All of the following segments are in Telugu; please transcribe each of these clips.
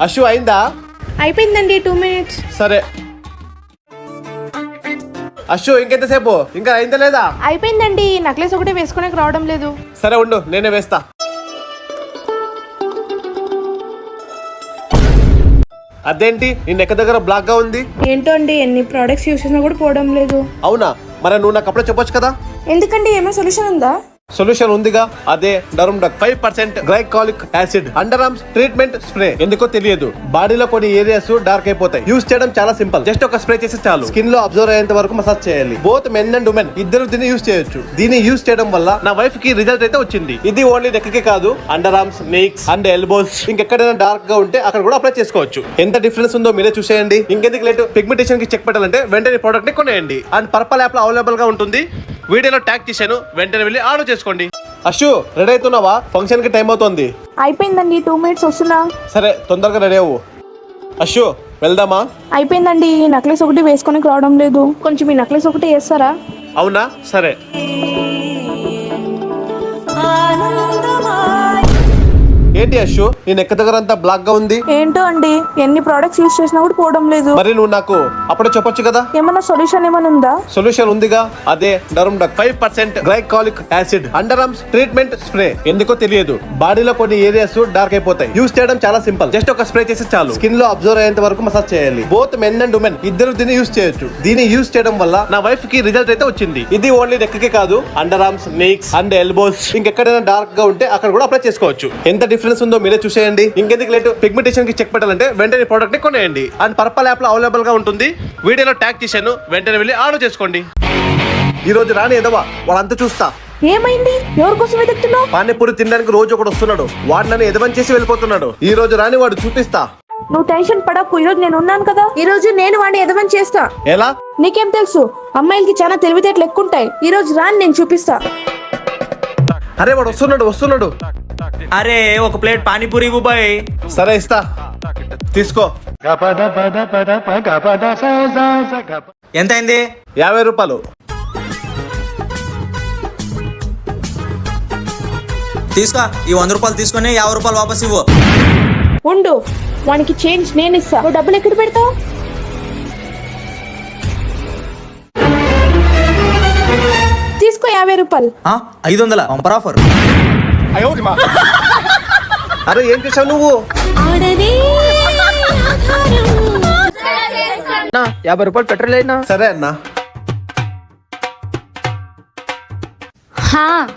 అశు అయిందా? అయిపోయిందండి 2 minutes. సరే అశు ఇంకెంతసేపు? ఇంకా అయిందా లేదా? అయిపోయిందండి. నెక్లెస్ ఒకటి వేసుకోడానికి రావడం లేదు. సరే ఉండు, నేనే వేస్తా. అదేంటి నీ నెక్క దగ్గర బ్లాక్ గా ఉంది? ఏంటో అండి, ఎన్ని ప్రోడక్ట్స్ యూస్ చేసినా కూడా పోవడం లేదు. అవునా? మరి నువ్వు నాకు అప్పుడే చెప్పొచ్చు కదా. ఎందుకండి, ఏమైనా సొల్యూషన్ ఉందా? సొల్యూషన్ ఉందిగా, అదే డర్మ్డక్ 5% glycolic acid under arms treatment spray. ఎందుకో తెలియదు, బాడీలో కొన్ని ఏరియాస్ డార్క్ అయిపోతాయి. యూస్ చేయడం చాలా సింపుల్. జస్ట్ ఒక స్ప్రే చేసి చాలు. స్కిన్ లో అబ్జర్వ్ అయ్యేంత వరకు మసాజ్ చేయాలి. బోత్ మెన్ అండ్ ఉమెన్ ఇద్దరు దీన్ని యూస్ చేయొచ్చు. దీన్ని యూస్ చేయడం వల్ల నా వైఫ్ కి రిజల్ట్ అయితే వచ్చింది. ఇది ఓన్లీ నెక్కి కాదు, under arms, next and elbows, ఇంకెక్కడైనా డార్క్ గా ఉంటే అక్కడ కూడా అప్లై చేసుకోవచ్చు. ఎంత డిఫరెన్స్ ఉందో మీరే చూసేయండి. ఇంకెందుకు లేటు, పిగ్మెంటేషన్ కి చెక్ పెట్టాలంటే వెంటనే ప్రోడక్ట్ ని కొనేయండి. అండ్ పర్పల్ యాప్ లో అవైలబుల్ గా ఉంటుంది. వీడియోలో ట్యాగ్ చేశాను, వెంటనే వెళ్ళి ఆర్డర్ చేసుకోండి. అశు రెడీ అవుతున్నావా? ఫంక్షన్ కి టైం అవుతోంది. అయిపోయిందండి, 2 minutes వస్తున్నా. సరే తొందరగా రెడీ అవ్వు. అశు వెళ్దామా? అయిపోయిందండి. నెక్లెస్ ఒకటి వేసుకోనికి రావడం లేదు. కొంచెం ఈ నెక్లెస్ ఒకటి వేస్తారా? అవునా? సరే. ఏంటి అశు, నీ నెక్క దగ్గర అంతా బ్లాక్ గా ఉంది? ఏంటో అండి, ఎన్ని ప్రోడక్ట్స్ యూస్ చేసినా కూడా పోవడం లేదు. మరి నువ్వు నాకు అప్పుడే చెప్పొచ్చు కదా. ఏమన్నా సొల్యూషన్ ఏమైనా ఉందా? సొల్యూషన్ ఉందిగా, అదే డర్మ్డక్ 5% glycolic acid under arms treatment spray. ఎందుకో తెలియదు, బాడీలో కొన్ని ఏరియాస్ డార్క్ అయిపోతాయి. యూస్ చేయడం చాలా సింపుల్. జస్ట్ ఒక స్ప్రే చేసి చాలు. స్కిన్ లో అబ్జర్వ్ అయ్యేంత వరకు మసాజ్ చేయాలి. బోత్ మెన్ అండ్ ఉమెన్ ఇద్దరు దీన్ని యూస్ చేయొచ్చు. దీన్ని యూస్ చేయడం వల్ల నా వైఫ్ కి రిజల్ట్ అయితే వచ్చింది. ఇది ఓన్లీ నెక్కి కాదు, under arms, next and elbows, ఇంకెక్కడైనా డార్క్ గా ఉంటే అక్కడ కూడా అప్లై చేసుకోవచ్చు. ఎంత డిఫరెన్స్ ఉందో మీరే చూసేయండి. ఇంకెందుకు లేటు, పిగ్మెంటేషన్ కి చెక్ పెట్టాలంటే వెంటనే ప్రోడక్ట్ ని కొనేయండి. అండ్ పర్పల్ యాప్ లో అవైలబుల్ గా ఉంటుంది. వీడియోలో ట్యాగ్ చేశాను, వెంటనే వెళ్ళి ఆర్డర్ చేసుకోండి. ఈ రోజు రాని ఎదవా వాళ్ళంతా చూస్తా. ఏమైంది? ఎవరి కోసం వెతుకుతున్నావు? పానీపూరి తినడానికి రోజు ఒకడు వస్తున్నాడు. వాడు నన్ను ఎదవని చేసి వెళ్ళిపోతున్నాడు. ఈ రోజు రాని వాడు చూపిస్తా. నువ్వు టెన్షన్ పడకు, ఈ రోజు నేను ఉన్నాను కదా. ఈ రోజు నేను వాడిని ఎదవని చేస్తా. ఎలా? నీకేం తెలుసు, అమ్మాయిలకి చాలా తెలివితేటలు ఎక్కువ ఉంటాయి. ఈ రోజు రాని నేను చూపిస్తా. అరే వాడు వస్తున్నాడు. అరే ఒక ప్లేట్ పానీపూరి బాయ్. సరే ఇస్తా, తీసుకో. ఎంత అయింది? 50 రూపాయలు. తీసుకో, ఈ 100 రూపాయలు తీసుకొని 50 రూపాయలు వాపస్ ఇవ్వు. ఉండు, వానికి చేంజ్ నేను ఇస్తా. నువ్వు డబ్బులు ఎక్కడ పెడతావు? తీసుకో 50 రూపాయలు. 500 బంపర్ ఆఫర్. అరే ఏం చేసావు నువ్వు? 50 రూపాయలు పెట్రోల్ అయినా. సరే అన్నా.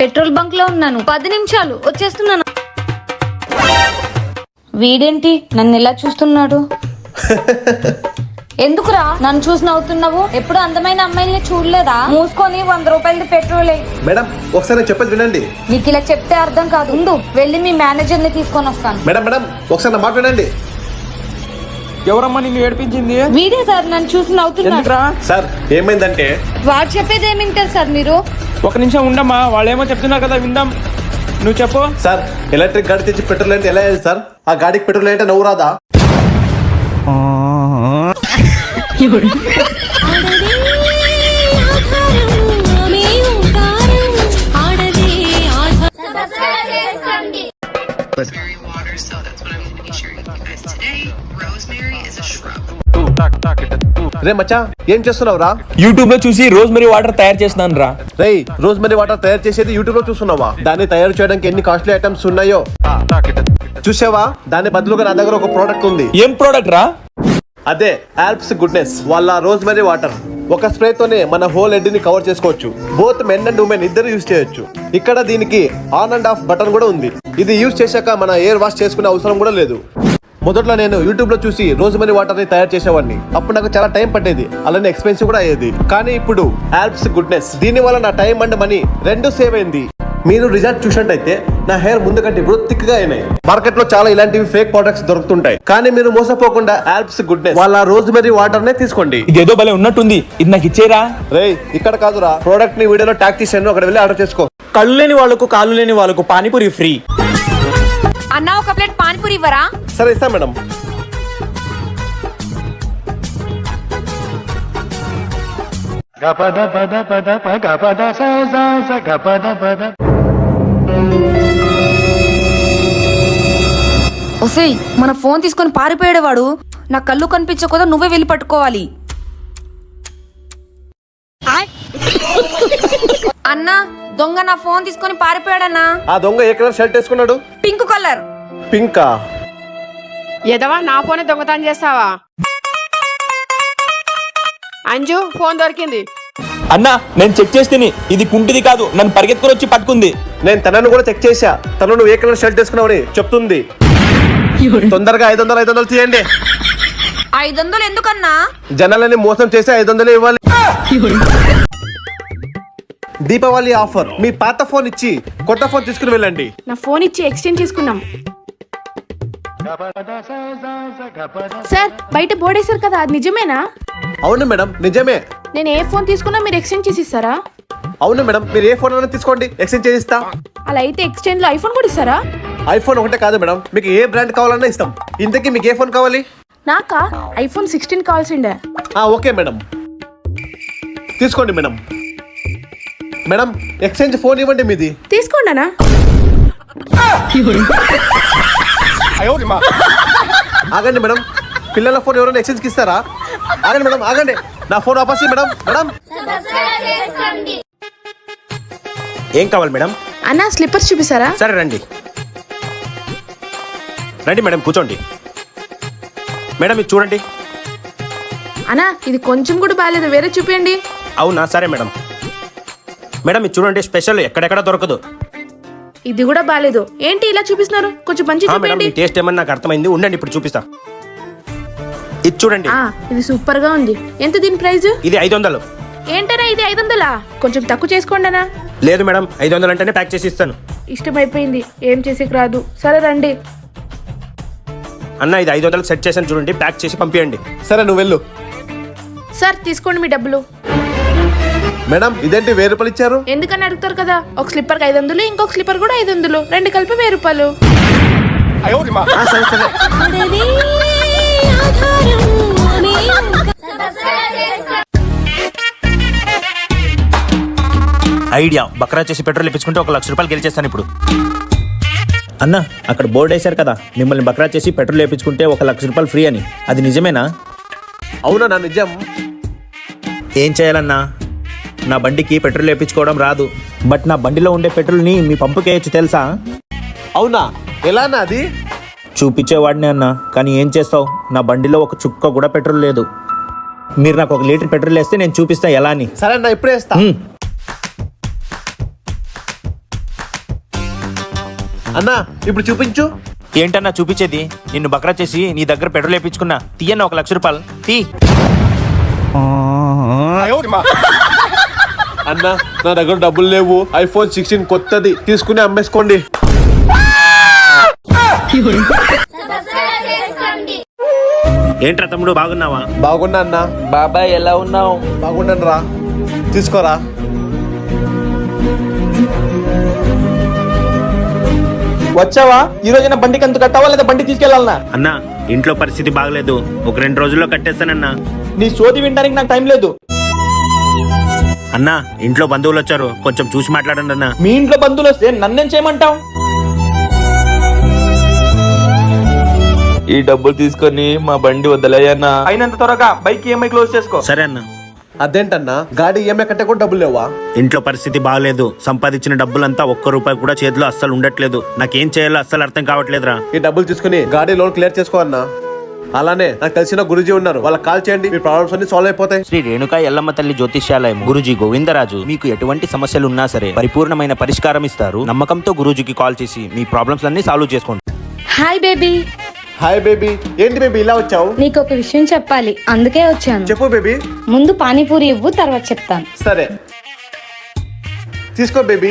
పెట్రోల్ బంక్ లో ఉన్నాను, 10 నిమిషాలు వచ్చేస్తున్నాను. వీడేంటి నన్ను ఇలా చూస్తున్నాడు? ఎందుకురా నన్ను చూసి నవ్వుతున్నావు? ఎప్పుడు అందమైన అమ్మాయిని చూడలేదా? మూసుకొని 100 రూపాయలది పెట్రోల్. మేడం ఒకసారి నేను చెప్పేది వినండి. నీకు ఇలా చెప్తే అర్థం కాదు. ఉండు, వెళ్ళి మీ మేనేజర్ ని తీసుకొని వస్తాను. మేడం ఒకసారి నా మాట వినండి. ఎవరమ్మా నిన్ను ఏడిపించింది? వీడే సార్, నన్ను చూసి నవ్వుతున్నాడు. సార్ ఏమైందంటే, వాడు చెప్పేది ఏమింటారు సార్ మీరు? ఒక నిమిషం ఉండమ్మా, వాళ్ళేమో చెప్తున్నారు కదా, విందాం. నువ్వు చెప్పు. సార్ ఎలక్ట్రిక్ గాడి తెచ్చి పెట్రోల్ అంటే ఎలా అయ్యేది సార్? ఆ గాడికి పెట్రోల్ అంటే నవ్వు రాదా? రే మచ్చా, ఏం చేస్తున్నావు రా? యూట్యూబ్ లో చూసి రోజ్మెరీ వాటర్ తయారు చేస్తున్నాను రా. రేయ్, రోజ్మెరీ వాటర్ తయారు చేసేది యూట్యూబ్ లో చూస్తున్నావా? దాన్ని తయారు చేయడానికి ఎన్ని కాస్ట్లీ ఐటమ్స్ ఉన్నాయో చూసావా? దాని బదులుగా నా దగ్గర ఒక ప్రోడక్ట్ ఉంది. ఏం ప్రోడక్ట్ రా? అదే ఆల్ప్స్ గుడ్నెస్ వాళ్ళ రోజ్మెరీ వాటర్. ఒక స్ప్రే తోనే మన హోల్ హెడ్ ని కవర్ చేసుకోవచ్చు. బోత్ మెన్ అండ్ ఉమెన్ ఇద్దరు యూజ్ చేయొచ్చు. ఇక్కడ దీనికి ఆన్ అండ్ ఆఫ్ బటన్ కూడా ఉంది. ఇది యూజ్ చేశాక మన ఎయిర్ వాష్ చేసుకునే అవసరం కూడా లేదు. మొదట్లో నేను యూట్యూబ్ లో చూసి రోజ్మెరీ వాటర్ ని తయారు చేసేవాడిని. అప్పుడు నాకు చాలా టైం పట్టేది, అలానే ఎక్స్పెన్సివ్ కూడా అయ్యేది. కానీ ఇప్పుడు ఆల్ప్స్ గుడ్నెస్, దీని వల్ల నా టైం అండ్ మనీ రెండు సేవ్ అయింది. మీరు రిజల్ట్ చూసినట్టయితే నా హెయిర్ ముందు కంటే ఇప్పుడు థిక్ గా అయినాయి. మార్కెట్ లో చాలా ఇలాంటివి ఫేక్ ప్రొడక్ట్స్ దొరుకుతుంటాయి, కానీ మీరు మోసపోకుండా ఆల్ప్స్ గుడ్నెస్ వాళ్ళ రోజ్మెరీ వాటర్ నే తీసుకోండి. ఇదేదో భలే ఉన్నట్టుంది, ఇది నాకు ఇచ్చేరా. రేయ్, ఇక్కడ కాదురా, ప్రోడక్ట్ ని వీడియోలో ట్యాగ్ చేశాను, అక్కడ వెళ్ళి ఆర్డర్ చేసుకో. కళ్ళు లేని వాళ్ళకు కాళ్ళు లేని వాళ్ళకు పానీపూరి ఫ్రీ. అన్నా ఒక ప్లేట్ పానీపూరి ఇవ్వరా? సరే ఇస్తా మేడం. ఒసేయ్ మన ఫోన్ తీసుకొని పారిపోయాడు వాడు. నా కళ్ళు కనిపించకుండా నువ్వే వెళ్ళి పట్టుకోవాలి. అన్నా దొంగ నా ఫోన్ తీసుకొని పారిపోయాడన్నా. ఆ దొంగ ఏ కలర్ షర్ట్ వేసుకున్నాడు? Pink colour. పింకా? ఎదవా నా ఫోనే దొంగతనం చేస్తావా? అంజు ఫోన్ దొరికింది. అన్నా నేను చెక్ చేస్తేని ఇది కుంటిది కాదు, నన్ను పరిగెత్తుకొని వచ్చి పట్టుకుంది. నేను తనను కూడా చెక్ చేశా. తను నువ్వు ఏ కలర్ షర్ట్ వేసుకున్నావని చెప్తుంది. తొందరగా 500 తీయండి. 500 ఎందుకన్నా? జనాలని మోసం చేసి 500 ఇవ్వాలి. దీపావళి ఆఫర్. మీ పాత ఫోన్ ఇచ్చి కొత్త ఫోన్ తీసుకుని వెళ్ళండి. నా ఫోన్ ఇచ్చి ఎక్స్చేంజ్ చేసుకున్నాం. సార్ బయట బోర్డు వేశారు కదా, అది నిజమేనా? అవును మేడం, నిజమే. నేను ఏ ఫోన్ తీసుకున్నా మీరు ఎక్స్చేంజ్ చేసి ఇస్తారా? అవును మేడం, మీరు ఏ ఫోన్ అయినా తీసుకోండి, ఎక్స్చేంజ్ చేసిస్తా. అలా అయితే ఎక్స్చేంజ్ లో ఐఫోన్ కూడా ఇస్తారా? ఐఫోన్ ఒకటే కాదు మేడం, మీకు ఏ బ్రాండ్ కావాలన్నా ఇస్తాం. ఇంతకీ మీకు ఏ ఫోన్ కావాలి? నాకా ఐఫోన్ 16 కావాల్సిండే. ఓకే మేడం, తీసుకోండి మేడం. మేడం ఎక్స్చేంజ్ ఫోన్ ఇవ్వండి మీది. తీసుకోండి అన్నా. ఆగండి మేడం, పిల్లల ఫోన్ ఎవరైనా ఎక్స్చేంజ్కి ఇస్తారా? ఆగండి మేడం, ఆగండి. నా ఫోన్ వాపస్ మేడం. మేడం ఏం కావాలి మేడం? అన్నా స్లిప్పర్స్ చూపిస్తారా? సరే రండి రండి మేడం, కూర్చోండి. మేడం ఇది చూడండి. అన్నా ఇది కొంచెం కూడా బాగాలేదు, వేరే చూపించండి. అవునా, సరే మేడం. మేడం ఇది చూడండి, స్పెషల్ ఎక్కడెక్కడ దొరకదు. ఇది కూడా బాగాలేదు. ఏంటి ఇలా చూపిస్తున్నారు? కొంచెం మంచి మేడం చూపించండి. మీ టేస్ట్ ఏమన్నా నాకు అర్థమైంది, ఉండండి ఇప్పుడు చూపిస్తా. ఇది చూడండి. ఇది సూపర్ గా ఉంది. ఎంత దీని ప్రైస్? ఇది 500. ఏంటన్నా ఇది 500? కొంచెం తక్కువ చేసుకోండి అన్నా. లేదు మేడం, 500 అంటేనే ప్యాక్ చేసి ఇస్తాను. ఇష్టమైపోయింది, ఏం చేసేకి రాదు. సరే రండి. అన్న ఇది 500 సెట్ చేసాను చూడండి, ప్యాక్ చేసి పంపించండి. సరే నువ్వు వెళ్ళు. సార్ తీసుకోండి మీ డబ్బులు. మేడం ఇదేంటి 1000 రూపాయలు ఇచ్చారు? ఎందుకని అడుగుతారు కదా, ఒక స్లిప్పర్ 500, ఇంకొక స్లిప్పర్ కూడా 500, రెండు కలిపి 1000 రూపాయలు. సరే సరే. ఐడియా, బక్రా చేసి పెట్రోల్ ఇప్పించుకుంటే 1 లక్ష రూపాయలు గెలిచేస్తాను ఇప్పుడు. అన్న అక్కడ బోర్డు వేశారు కదా, మిమ్మల్ని బక్రా చేసి పెట్రోల్ వేయించుకుంటే 1 లక్ష రూపాయలు ఫ్రీ అని. అది నిజమేనా? అవునా? నా నిజం. ఏం చేయాలన్నా, నా బండికి పెట్రోల్ వేయించుకోవడం రాదు, బట్ నా బండిలో ఉండే పెట్రోల్ని మీ పంపుకి వేయచ్చు తెలుసా? అవునా? ఎలానా అది? చూపించేవాడిని అన్న, కానీ ఏం చేస్తావు, నా బండిలో ఒక చుక్క కూడా పెట్రోల్ లేదు. మీరు నాకు 1 లీటర్ పెట్రోల్ వేస్తే నేను చూపిస్తా ఎలా అని. సరే అన్న, ఇప్పుడే వేస్తా. అన్నా ఇప్పుడు చూపించు. ఏంటన్నా చూపించేది? నిన్ను బక్రా చేసి నీ దగ్గర పెట్రోల్ వేయించుకున్నా, తీయన్న 1 లక్ష రూపాయలు తీ. అన్నా నా దగ్గర డబ్బులు లేవు. ఐఫోన్ 16 కొత్తది తీసుకుని అమ్మేసుకోండి. ఏంట్రా తమ్ముడు, బాగున్నావా? బాగున్నా అన్నా. బాబాయ్ ఎలా ఉన్నావు? బాగున్నాను రా, తీసుకోరా. వచ్చావా? ఈ రోజు నా బండికి ఎంత కట్టావా లేదా బండి తీసుకెళ్లాలనా? అన్నా ఇంట్లో పరిస్థితి బాగలేదు, ఒక 2 రోజుల్లో కట్టేస్తానన్నా. నీ సోది వినడానికి నాకు టైం లేదు. అన్నా ఇంట్లో బంధువులు వచ్చారు, కొంచెం చూసి మాట్లాడండి అన్నా. మీ ఇంట్లో బంధువులు వస్తే నన్నేం చేయమంటావు? ఈ డబ్బులు తీసుకొని మా బండి వద్దలయ్యన్నా. అయినంత త్వరగా బైక్ ఈఎంఐ క్లోజ్ చేసుకో. సరే అన్నా. అదేంటన్నా, గాడి ఈఎంఐ కట్టే కూడా డబ్బులు లేవా? ఇంట్లో పరిస్థితి బాగలేదు, సంపాదించిన డబ్బులంతా 1 రూపాయి కూడా చేతిలో అస్సలు ఉండట్లేదు. నాకేం చేయాలో అస్సలు అర్థం కావట్లేదురా. ఈ డబ్బులు తీసుకుని గాడి లోన్ క్లియర్ చేసుకో అన్నా. అలానే నాకు తెలిసిన గురూజీ ఉన్నారు, వాళ్ళకి కాల్ చేయండి, మీ ప్రాబ్లమ్స్ అన్ని సాల్వ్ అయిపోతాయి. శ్రీ రేణుకా ఎల్లమ్మ తల్లి జ్యోతిష్యాలయం గురూజీ గోవిందరాజు మీకు ఎటువంటి సమస్యలు ఉన్నా సరే పరిపూర్ణమైన పరిష్కారం ఇస్తారు. నమ్మకంతో గురూజీకి కాల్ చేసి మీ ప్రాబ్లమ్స్ అన్ని సాల్వ్ చేసుకోండి. Hi baby. Hi baby. ఏంటి బేబీ ఇలా వచ్చావు? నీకు ఒక విషయం చెప్పాలి, అందుకే వచ్చాను. చెప్పు బేబీ. ముందు పానీపూరి ఇవ్వు, తర్వాత చెప్తాను. సరే తీసుకో బేబీ.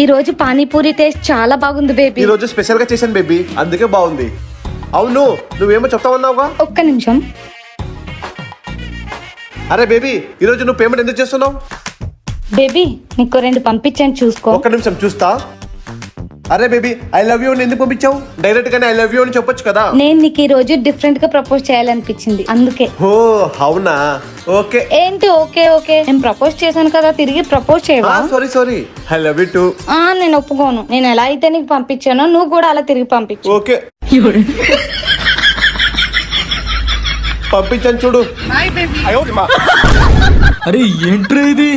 ఈ రోజు పానీపూరి టేస్ట్ చాలా బాగుంది బేబీ. ఈ రోజు స్పెషల్ గా చేశాను బేబీ, అందుకే బాగుంది. అవును నువ్వేమో చెప్తావన్నావుగా? ఒక్క నిమిషం. అరే బేబీ, ఈ రోజు నువ్వు పేమెంట్ ఎందుకు చేస్తున్నావు? బేబీ నీకు 2 పంపించాను, చూసుకో. ఒక్క నిమిషం చూస్తా. అరే బేబీ ఐ లవ్ యూ అని ఎందుకు పంపించావు? డైరెక్ట్ గానే ఐ లవ్ యూ అని చెప్పొచ్చు కదా. నేను నీకు ఈ రోజు డిఫరెంట్ గా ప్రపోజ్ చేయాలనిపించింది అందుకే. ఓ అవునా, ఓకే. ఏంటి ఓకే ఓకే? నేను ప్రపోజ్ చేశాను కదా, తిరిగి ప్రపోజ్ చేయవా? Sorry I love you two. నేను ఒప్పుకోను. నేను ఎలా అయితే నీకు పంపించానో నువ్వు కూడా అలా తిరిగి పంపించు. ఓకే పంపించాను చూడు. అరే ఏంట్రా ఇది?